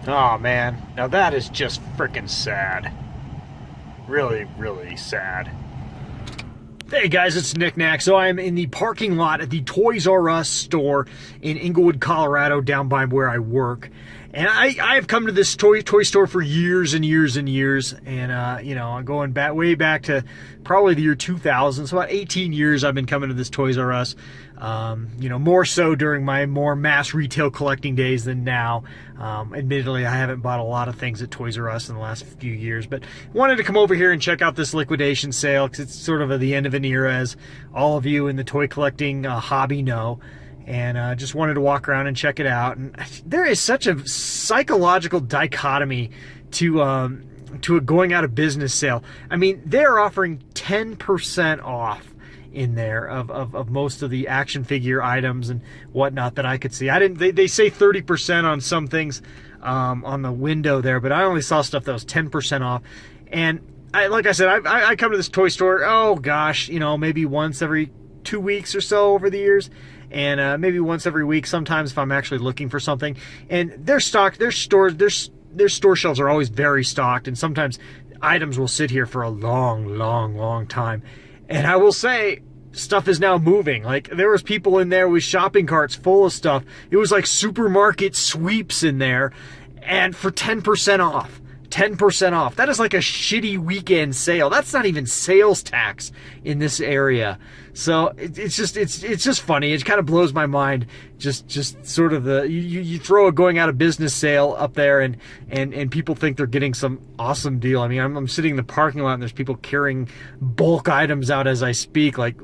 Oh man, now that is just freaking sad. Really, really sad. Hey guys, it's Knick-Knack. So I am in the parking lot at the Toys R Us store in Inglewood, Colorado, down by where I work. And I have come to this toy store for years and years and years. And, you know, I'm going back way back to probably the year 2000. So about 18 years I've been coming to this Toys R Us. You know, more so during my more mass retail collecting days than now. Admittedly, I haven't bought a lot of things at Toys R Us in the last few years, but wanted to come over here and check out this liquidation sale because it's sort of the end of an era, as all of you in the toy collecting hobby know. And just wanted to walk around and check it out. And there is such a psychological dichotomy to a going out of business sale. I mean, they're offering 10% off in there of most of the action figure items and whatnot that I could see. They say 30% on some things on the window there, but I only saw stuff that was 10% off. And like I said, I come to this toy store, oh gosh, you know, maybe once every 2 weeks or so over the years, and maybe once every week sometimes if I'm actually looking for something. And their store shelves are always very stocked, and sometimes items will sit here for a long time. And I will say, stuff is now moving. Like, there was people in there with shopping carts full of stuff. It was like supermarket sweeps in there, and for 10% off. 10% off. That is like a shitty weekend sale. That's not even sales tax in this area. So it's just funny. It kind of blows my mind. Just sort of you throw a going out of business sale up there, and people think they're getting some awesome deal. I mean, I'm sitting in the parking lot and there's people carrying bulk items out as I speak. Like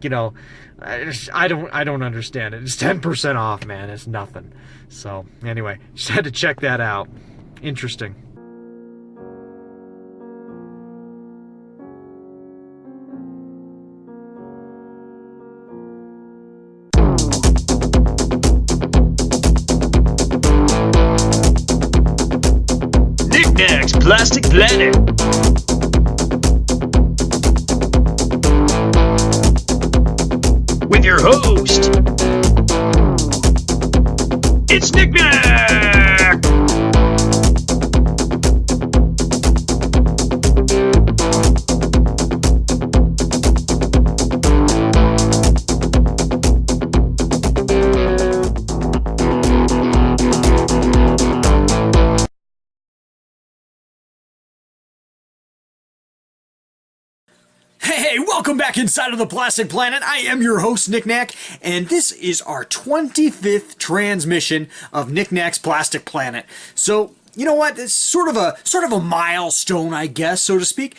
you know, I don't understand it. It's 10% off, man. It's nothing. So anyway, just had to check that out. Interesting. Knick-Knack's Plastic Planet. With your host, it's Knick-Knack! Hey, welcome back inside of the Plastic Planet. I am your host, Knick-Knack, and this is our 25th transmission of Knick-Knack's Plastic Planet. So, you know what? It's sort of a milestone, I guess, so to speak.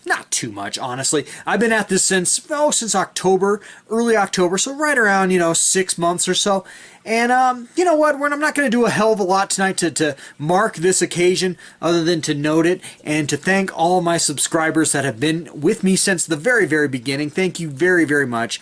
Not too much, honestly. I've been at this since October, early October, so right around, 6 months or so. And, you know what? I'm not going to do a hell of a lot tonight to mark this occasion, other than to note it and to thank all my subscribers that have been with me since the very, very beginning. Thank you very, very much.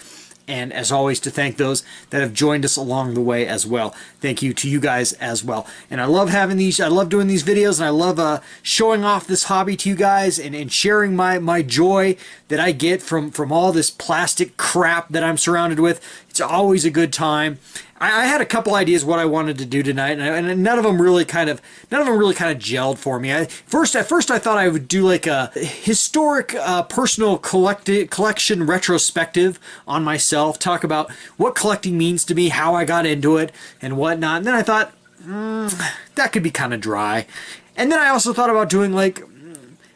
And as always, to thank those that have joined us along the way as well. Thank you to you guys as well. And I love having these, I love doing these videos, and I love showing off this hobby to you guys and sharing my joy that I get from all this plastic crap that I'm surrounded with. It's always a good time. I had a couple ideas what I wanted to do tonight, and none of them really kind of gelled for me. At first I thought I would do like a historic personal collection retrospective on myself, talk about what collecting means to me, how I got into it, and whatnot. And then I thought that could be kind of dry. And then I also thought about doing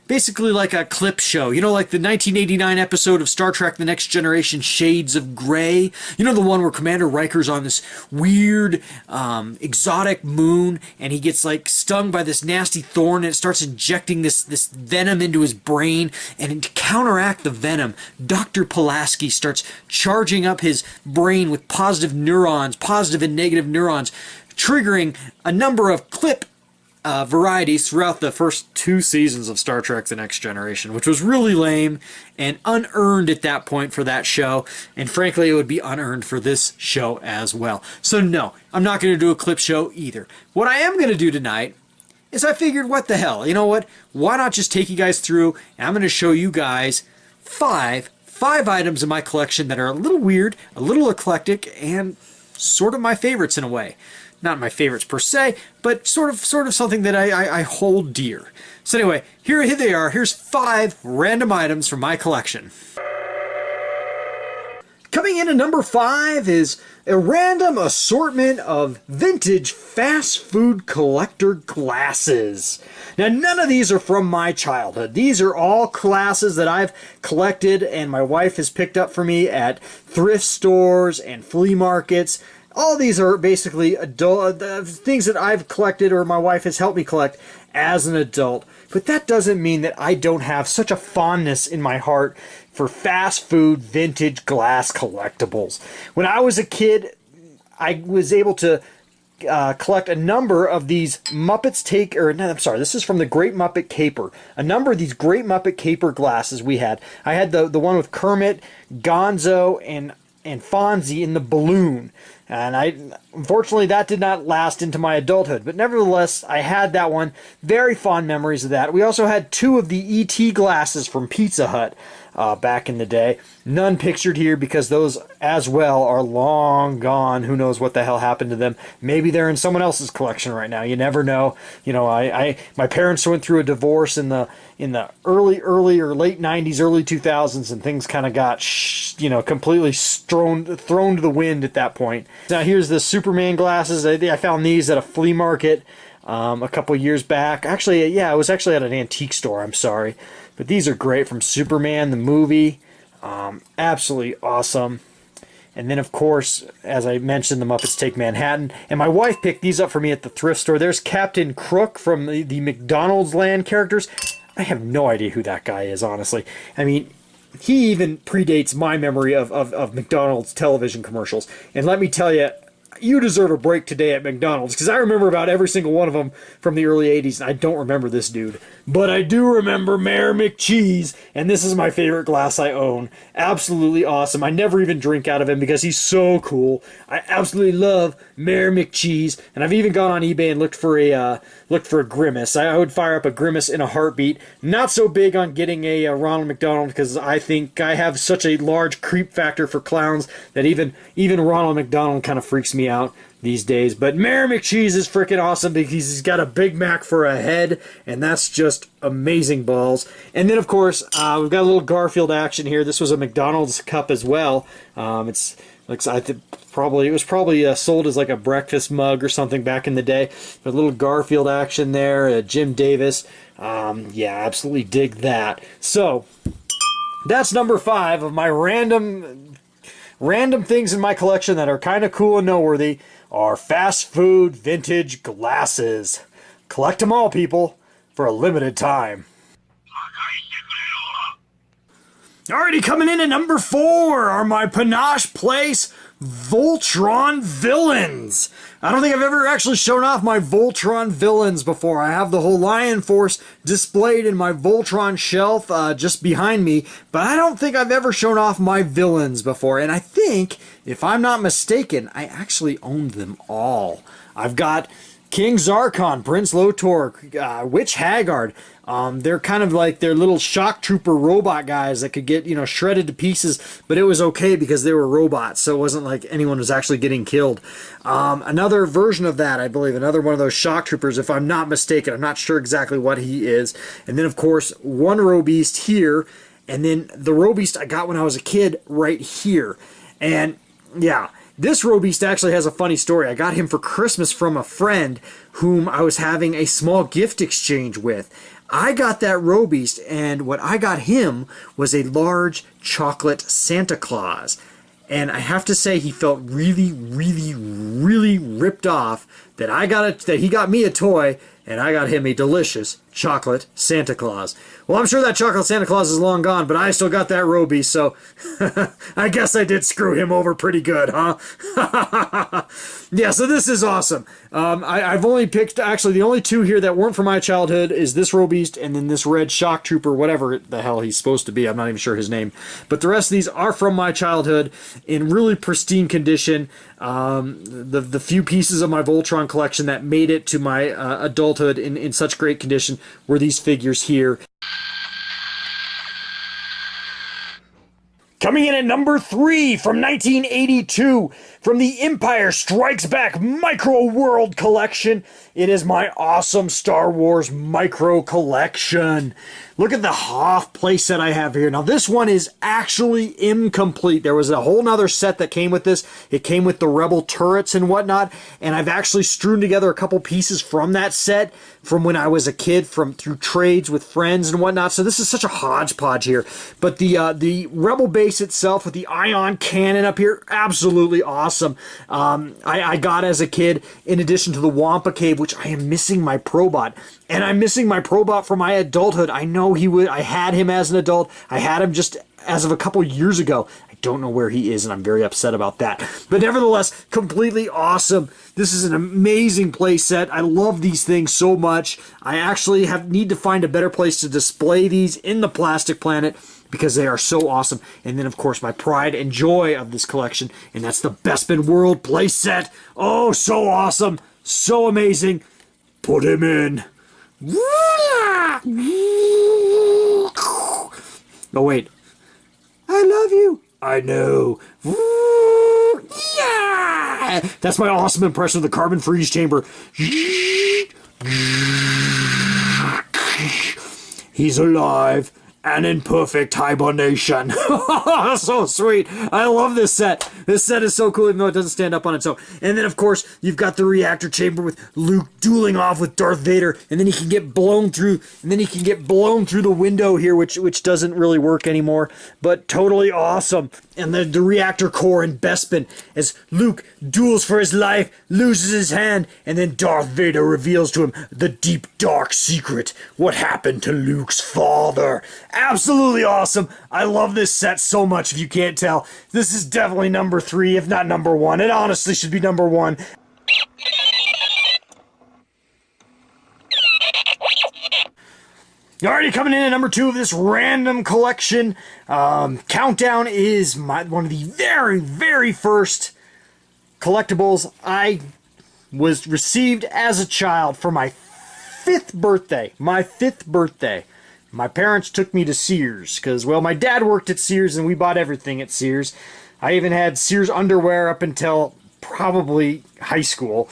basically like a clip show, like the 1989 episode of Star Trek The Next Generation, Shades of Grey. The one where Commander Riker's on this weird, exotic moon, and he gets stung by this nasty thorn, and it starts injecting this venom into his brain, and to counteract the venom, Dr. Pulaski starts charging up his brain with positive and negative neurons, triggering a number of clip varieties throughout the first 2 seasons of Star Trek The Next Generation, which was really lame and unearned at that point for that show, and frankly it would be unearned for this show as well. So no, I'm not going to do a clip show either. What I am going to do tonight is I figured, what the hell, you know what, why not just take you guys through, and I'm going to show you guys five items in my collection that are a little weird, a little eclectic, and sort of my favorites in a way. not my favorites per se, but sort of something that I hold dear. So anyway, here they are. Here's 5 random items from my collection. Coming in at number 5 is a random assortment of vintage fast food collector glasses. Now, none of these are from my childhood. These are all glasses that I've collected and my wife has picked up for me at thrift stores and flea markets. All these are basically adult things that I've collected or my wife has helped me collect as an adult. But that doesn't mean that I don't have such a fondness in my heart for fast food vintage glass collectibles. When I was a kid, I was able to collect a number of these this is from the Great Muppet Caper. A number of these Great Muppet Caper glasses we had. I had the one with Kermit, Gonzo, and Fonzie in the balloon. And unfortunately, that did not last into my adulthood. But nevertheless, I had that one. Very fond memories of that. We also had 2 of the E.T. glasses from Pizza Hut back in the day. None pictured here because those as well are long gone. Who knows what the hell happened to them? Maybe they're in someone else's collection right now. You never know. You know, my parents went through a divorce in the early or late 90s, early 2000s, and things kind of got completely thrown to the wind at that point. Now here's the Superman glasses. I found these at a flea market a couple years back. Actually, yeah, it was actually at an antique store. I'm sorry. But these are great, from Superman, the movie. Absolutely awesome. And then, of course, as I mentioned, the Muppets Take Manhattan. And my wife picked these up for me at the thrift store. There's Captain Crook from the McDonald's Land characters. I have no idea who that guy is, honestly. I mean, he even predates my memory of McDonald's television commercials. And let me tell you, you deserve a break today at McDonald's, because I remember about every single one of them from the early 80s, and I don't remember this dude. But I do remember Mayor McCheese, and this is my favorite glass I own. Absolutely awesome. I never even drink out of him because he's so cool. I absolutely love Mayor McCheese, and I've even gone on eBay and looked for a Grimace. I would fire up a Grimace in a heartbeat. Not so big on getting a Ronald McDonald, because I think I have such a large creep factor for clowns that even Ronald McDonald kind of freaks me out these days. But Mayor McCheese is freaking awesome because he's got a Big Mac for a head, and that's just amazing balls. And then, of course, we've got a little Garfield action here. This was a McDonald's cup as well. It was probably sold as like a breakfast mug or something back in the day. But a little Garfield action there. Jim Davis. Yeah, absolutely dig that. So that's number 5 of my random things in my collection that are kind of cool and noteworthy are fast food vintage glasses. Collect them all, people, for a limited time. Already coming in at number 4 are my Panache Place Voltron villains. I don't think I've ever actually shown off my Voltron villains before. I have the whole Lion Force displayed in my Voltron shelf just behind me, but I don't think I've ever shown off my villains before. And I think, if I'm not mistaken, I actually owned them all. I've got King Zarkon, Prince Lotor, Witch Haggard. They're kind of like their little shock trooper robot guys that could get, shredded to pieces, but it was okay because they were robots, so it wasn't like anyone was actually getting killed. Another version of that, I believe, another one of those shock troopers, if I'm not mistaken. I'm not sure exactly what he is. And then, of course, one Robeast here, and then the Robeast I got when I was a kid right here. And, yeah, this Robeast actually has a funny story. I got him for Christmas from a friend whom I was having a small gift exchange with. I got that Robeast, and what I got him was a large chocolate Santa Claus. And I have to say, he felt really, really, really ripped off that he got me a toy, and I got him a delicious chocolate Santa Claus. Well, I'm sure that chocolate Santa Claus is long gone, but I still got that Robeast, so I guess I did screw him over pretty good, huh? Yeah, so this is awesome. I've only picked, actually, the only 2 here that weren't from my childhood is this Robeast and then this red shock trooper, whatever the hell he's supposed to be. I'm not even sure his name. But the rest of these are from my childhood in really pristine condition. The few pieces of my Voltron collection that made it to my adulthood in such great condition were these figures here. Coming in at number 3 from 1982 from the Empire Strikes Back Micro World Collection. It is my awesome Star Wars Micro Collection. Look at the Hoth playset I have here. Now this one is actually incomplete. There was a whole nother set that came with this. It came with the Rebel turrets and whatnot, and I've actually strewn together a couple pieces from that set from when I was a kid, through trades with friends and whatnot. So this is such a hodgepodge here. But the Rebel base itself with the ion cannon up here, absolutely awesome. I got as a kid, in addition to the Wampa Cave, which I am missing my Probot. And I'm missing my Probot from my adulthood. I know I had him as an adult. I had him just as of a couple years ago. I don't know where he is, and I'm very upset about that. But nevertheless, completely awesome. This is an amazing play set. I love these things so much. I actually need to find a better place to display these in the Plastic Planet, because they are so awesome. And then, of course, my pride and joy of this collection, and that's the Bespin World play set. Oh, so awesome. So amazing. Put him in. Oh, wait. I love you. I know. Yeah! That's my awesome impression of the carbon freeze chamber. He's alive and in perfect hibernation. So sweet. I love this set. This set is so cool, even though it doesn't stand up on its own. And then, of course, you've got the reactor chamber with Luke dueling off with Darth Vader, and then he can get blown through, the window here, which doesn't really work anymore, but totally awesome. And the reactor core in Bespin as Luke duels for his life, loses his hand, and then Darth Vader reveals to him the deep, dark secret. What happened to Luke's father? Absolutely awesome. I love this set so much, if you can't tell. This is definitely number 3, if not number 1. It honestly should be number 1. Alrighty, coming in at number 2 of this random collection. Countdown is one of the very, very first collectibles I was received as a child for my 5th birthday. My parents took me to Sears because, well, my dad worked at Sears and we bought everything at Sears. I even had Sears underwear up until probably high school.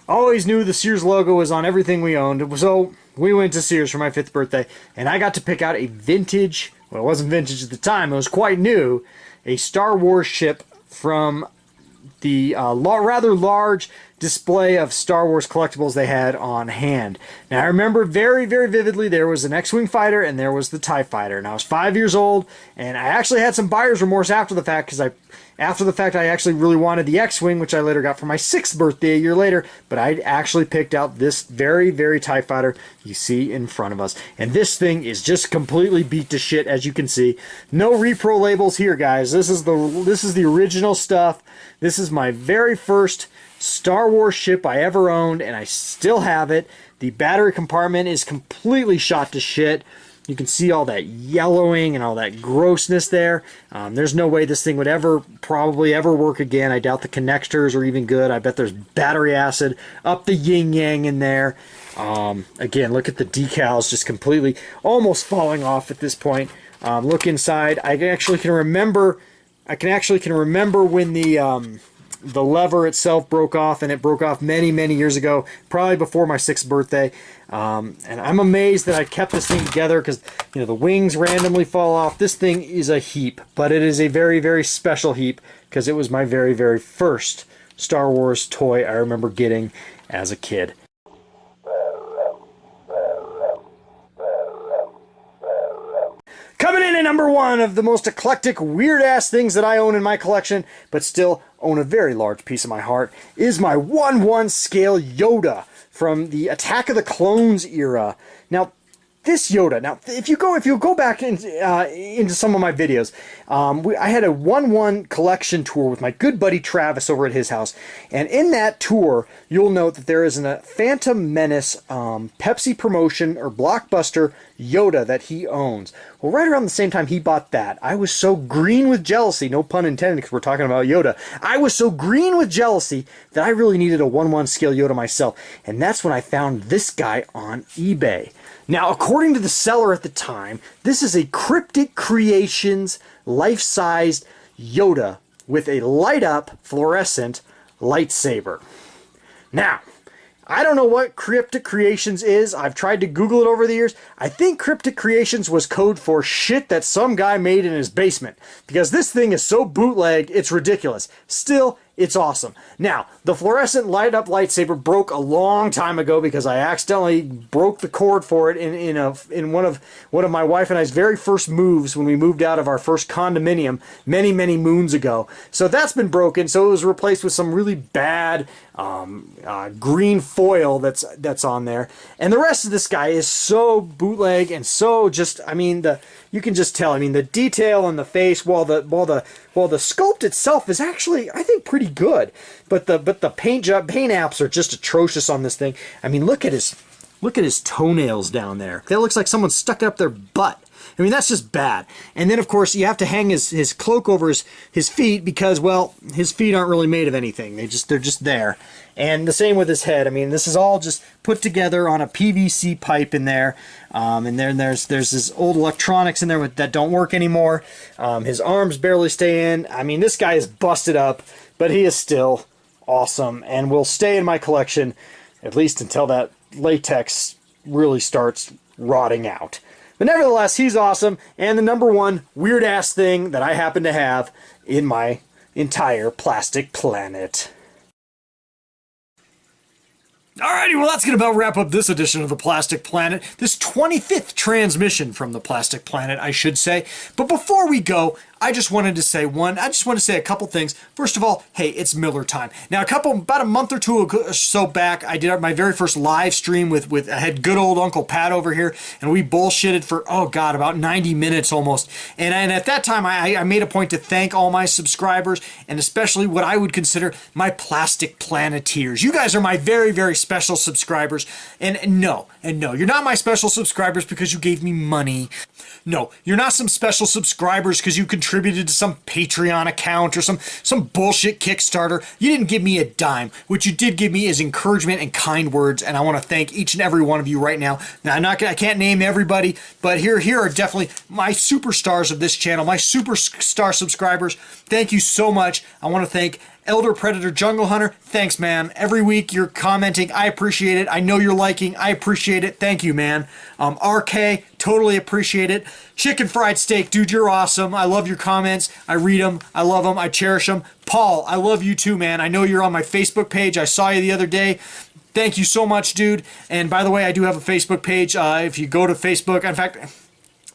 Always knew the Sears logo was on everything we owned. So we went to Sears for my 5th birthday, and I got to pick out a vintage, well, it wasn't vintage at the time, it was quite new, a Star Wars ship from the rather large display of Star Wars collectibles they had on hand. Now, I remember very, very vividly there was an X-Wing fighter and there was the TIE fighter. And I was 5 years old, and I actually had some buyer's remorse after the fact, because I actually really wanted the X-Wing, which I later got for my 6th birthday a year later, but I actually picked out this very, very TIE fighter you see in front of us. And this thing is just completely beat to shit, as you can see. No repro labels here, guys. This is the original stuff. This is my very first Star Wars ship I ever owned, and I still have it. The battery compartment is completely shot to shit. You can see all that yellowing and all that grossness there. There's no way this thing would probably ever work again. I doubt the connectors are even good. I bet there's battery acid up the yin-yang in there. Again, look at the decals just completely almost falling off at this point. Look inside. I can actually can remember when the lever itself broke off, and it broke off many, many years ago, probably before my 6th birthday. And I'm amazed that I kept this thing together, because the wings randomly fall off. This thing is a heap, but it is a very, very special heap, because it was my very, very first Star Wars toy I remember getting as a kid. Coming in at number 1 of the most eclectic, weird-ass things that I own in my collection, but still own a very large piece of my heart, is my 1/1 scale Yoda from the Attack of the Clones era. Now, this Yoda, if you go back into some of my videos, I had a 1/1 collection tour with my good buddy Travis over at his house, and in that tour, you'll note that there is a Phantom Menace Pepsi promotion or blockbuster Yoda that he owns. Well, right around the same time he bought that, I was so green with jealousy, no pun intended because we're talking about Yoda, I was so green with jealousy that I really needed a 1/1 scale Yoda myself, and that's when I found this guy on eBay. Now, according to the seller at the time, this is a Cryptic Creations life-sized Yoda with a light-up fluorescent lightsaber. Now, I don't know what Cryptic Creations is. I've tried to Google it over the years. I think Cryptic Creations was code for shit that some guy made in his basement, because this thing is so bootleg, it's ridiculous. Still, it's awesome. Now, the fluorescent light-up lightsaber broke a long time ago because I accidentally broke the cord for it in one of my wife and I's very first moves when we moved out of our first condominium many moons ago. So that's been broken. So it was replaced with some really bad green foil that's on there. And the rest of this guy is so bootleg and so just, I mean, you can just tell. I mean, the detail on the face, while the sculpt itself is actually, I think, pretty good, but the paint apps are just atrocious on this thing. I mean, look at his toenails down there. That looks like someone stuck it up their butt. I mean, that's just bad. And then, of course, you have to hang his cloak over his feet because, well, his feet aren't really made of anything. They're just there. And the same with his head. I mean, this is all just put together on a PVC pipe in there. And then there's this old electronics in there that don't work anymore. His arms barely stay in. I mean, this guy is busted up, but he is still awesome and will stay in my collection at least until that latex really starts rotting out. But nevertheless, he's awesome, and the number one weird-ass thing that I happen to have in my entire plastic planet. Alrighty, well that's going to about wrap up this edition of the Plastic Planet, this 25th transmission from the Plastic Planet, I should say. But before we go, I just wanted to say a couple things. First of all, hey, it's Miller time. Now, about a month or two or so back, I did my very first live stream with I had good old Uncle Pat over here, and we bullshitted for, oh God, about 90 minutes almost. And at that time, I made a point to thank all my subscribers, and especially what I would consider my Plastic Planeteers. You guys are my very, very special subscribers. And no, you're not my special subscribers because you gave me money. No, you're not some special subscribers because you contributed to some Patreon account or some bullshit Kickstarter. You didn't give me a dime. What you did give me is encouragement and kind words, and I want to thank each and every one of you right now. Now, I can't name everybody, but here are definitely my superstars of this channel, my superstar subscribers. Thank you so much. I want to thank Elder Predator Jungle Hunter, thanks, man. Every week you're commenting. I appreciate it. I know you're liking. I appreciate it. Thank you, man. RK, totally appreciate it. Chicken Fried Steak, dude, you're awesome. I love your comments. I read them. I love them. I cherish them. Paul, I love you too, man. I know you're on my Facebook page. I saw you the other day. Thank you so much, dude. And by the way, I do have a Facebook page. If you go to Facebook, in fact,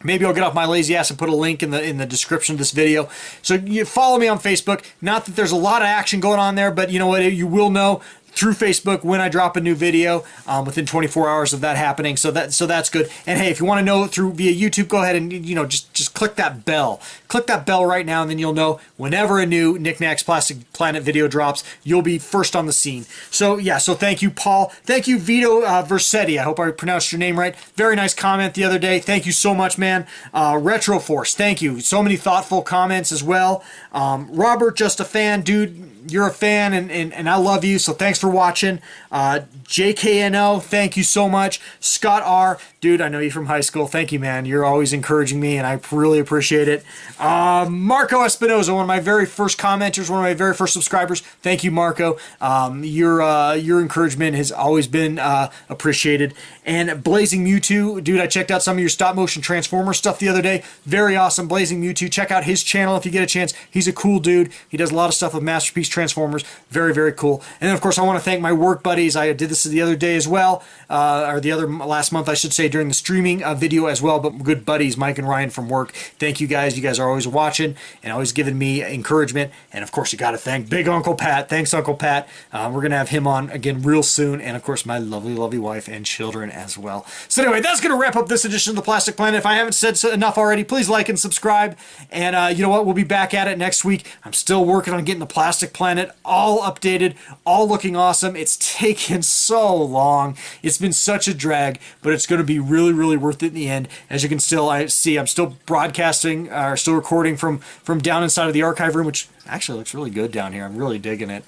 maybe I'll get off my lazy ass and put a link in the description of this video. So you follow me on Facebook. Not that there's a lot of action going on there, but you know what? You will know through Facebook when I drop a new video within 24 hours of that happening. So that's good. And hey, if you want to know via YouTube, go ahead and just click that bell. Click that bell right now, and then you'll know whenever a new Knick-Knack's Plastic Planet video drops, you'll be first on the scene. So yeah, so thank you, Paul. Thank you, Vito Versetti. I hope I pronounced your name right. Very nice comment the other day. Thank you so much, man. Retroforce, thank you. So many thoughtful comments as well. Robert, just a fan, dude. You're a fan, and I love you, so thanks for watching. JKNO, thank you so much. Scott R, dude, I know you from high school. Thank you, man. You're always encouraging me, and I really appreciate it. Marco Espinoza, one of my very first commenters, one of my very first subscribers. Thank you, Marco. Your encouragement has always been appreciated. And Blazing Mewtwo, dude, I checked out some of your stop-motion Transformer stuff the other day. Very awesome, Blazing Mewtwo. Check out his channel if you get a chance. He's a cool dude. He does a lot of stuff with Masterpiece Transformers. Very, very cool. And then, of course, I want to thank my work buddies. I did this the other day as well, or the other last month, I should say, during the streaming video as well, but good buddies, Mike and Ryan from work. Thank you guys. You guys are always watching and always giving me encouragement. And, of course, you got to thank Big Uncle Pat. Thanks, Uncle Pat. We're going to have him on again real soon. And, of course, my lovely, lovely wife and children as well. So, anyway, that's going to wrap up this edition of The Plastic Planet. If I haven't said enough already, please like and subscribe. And, you know what? We'll be back at it next week. I'm still working on getting The Plastic Planet all updated, all looking awesome. It's taken so long. It's been such a drag, but it's going to be really, really worth it in the end. As you can see, I'm still broadcasting, still recording from down inside of the archive room, which actually looks really good down here. I'm really digging it.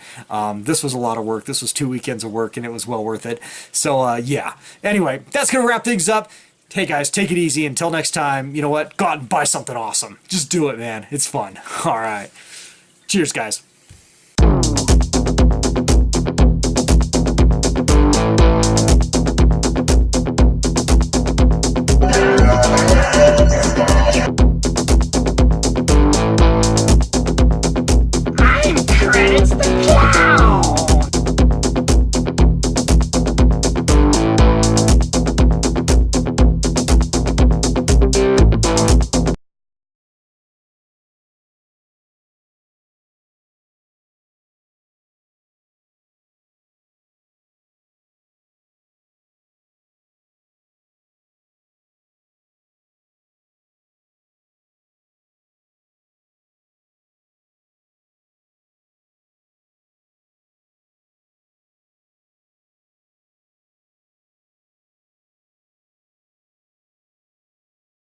This was a lot of work. This was 2 weekends of work, and it was well worth it. So, yeah. Anyway, that's going to wrap things up. Hey guys, take it easy. Until next time, you know what? Go out and buy something awesome. Just do it, man. It's fun. All right. Cheers, guys.